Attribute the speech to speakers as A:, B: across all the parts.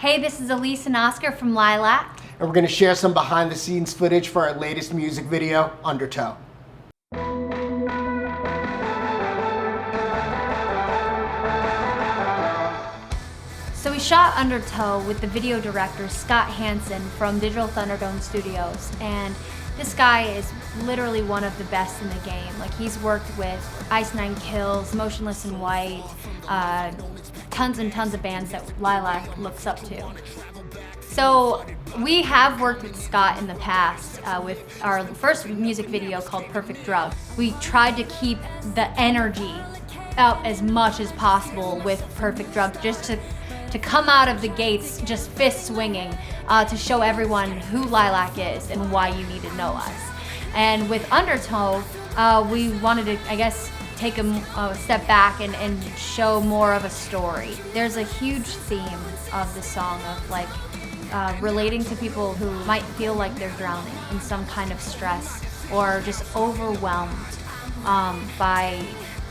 A: Hey, this is Elise and Oscar from Lilac.
B: And we're going to share some behind the scenes footage for our latest music video, Undertow.
A: So we shot Undertow with the video director Scott Hansen from Digital Thunderdome Studios, and this guy is literally one of the best in the game. Like, he's worked with Ice Nine Kills, Motionless in White, tons and tons of bands that Lilac looks up to. So we have worked with Scott in the past with our first music video called Perfect Drug. We tried to keep the energy out as much as possible with Perfect Drug, just to come out of the gates just fist swinging, to show everyone who Lilac is and why you need to know us. And with Undertow, we wanted to, I guess, take a step back and show more of a story. There's a huge theme of the song of like relating to people who might feel like they're drowning in some kind of stress or just overwhelmed by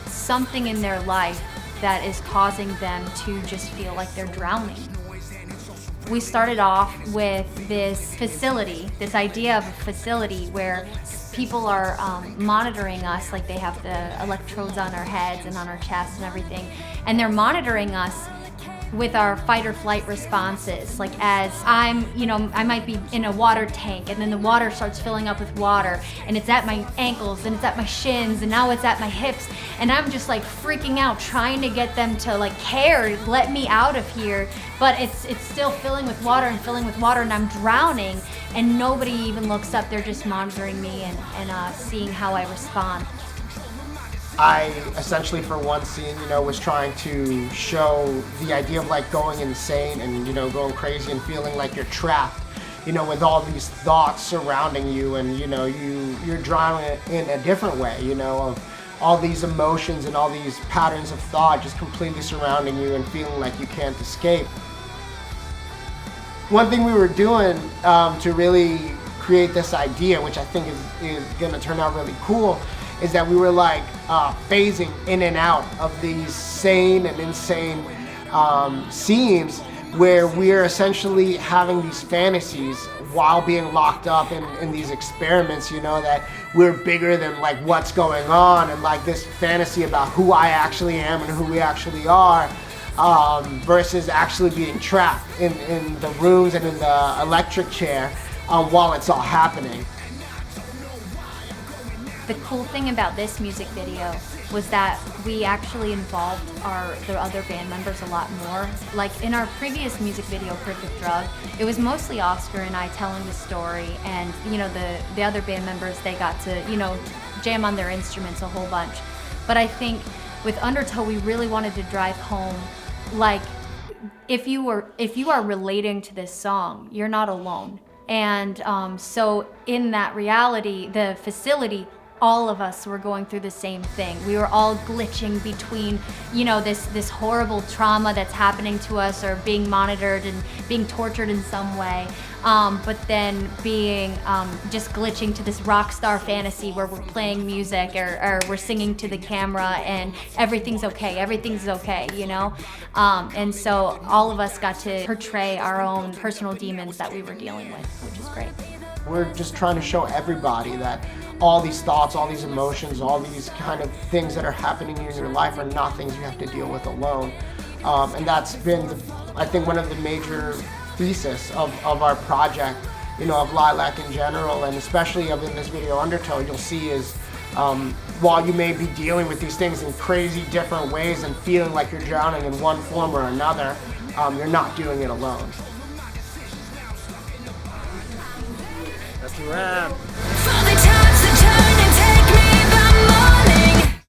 A: something in their life that is causing them to just feel like they're drowning. We started off with this facility, this idea of a facility where people are monitoring us, like they have the electrodes on our heads and on our chest and everything, and they're monitoring us with our fight or flight responses. Like, as I might be in a water tank, and then the water starts filling up with water, and it's at my ankles, and it's at my shins, and now it's at my hips, and I'm just like freaking out, trying to get them to like care, let me out of here, but it's still filling with water, and I'm drowning, and nobody even looks up. They're just monitoring me and seeing how I respond.
B: I essentially, for one scene, was trying to show the idea of like going insane and, going crazy and feeling like you're trapped, with all these thoughts surrounding you, and, you're drowning in a different way, of all these emotions and all these patterns of thought just completely surrounding you and feeling like you can't escape. One thing we were doing to really create this idea, which I think is going to turn out really cool, is that we were like phasing in and out of these sane and insane scenes where we're essentially having these fantasies while being locked up in these experiments, that we're bigger than like what's going on, and like this fantasy about who I actually am and who we actually are, versus actually being trapped in the rooms and in the electric chair while it's all happening.
A: The cool thing about this music video was that we actually involved the other band members a lot more. Like in our previous music video, Perfect Drug, it was mostly Oscar and I telling the story, and the other band members, they got to jam on their instruments a whole bunch. But I think with Undertow, we really wanted to drive home, like, if you are relating to this song, you're not alone. And so in that reality, the facility, all of us were going through the same thing. We were all glitching between, this horrible trauma that's happening to us, or being monitored and being tortured in some way, but then being just glitching to this rock star fantasy where we're playing music or we're singing to the camera and everything's okay, and so all of us got to portray our own personal demons that we were dealing with, which is great.
B: We're just trying to show everybody that all these thoughts, all these emotions, all these kind of things that are happening in your life are not things you have to deal with alone. And that's been, I think, one of the major thesis of our project, of Lilac in general, and especially in this video Undertow. You'll see is, while you may be dealing with these things in crazy different ways and feeling like you're drowning in one form or another, you're not doing it alone.
C: That's a wrap.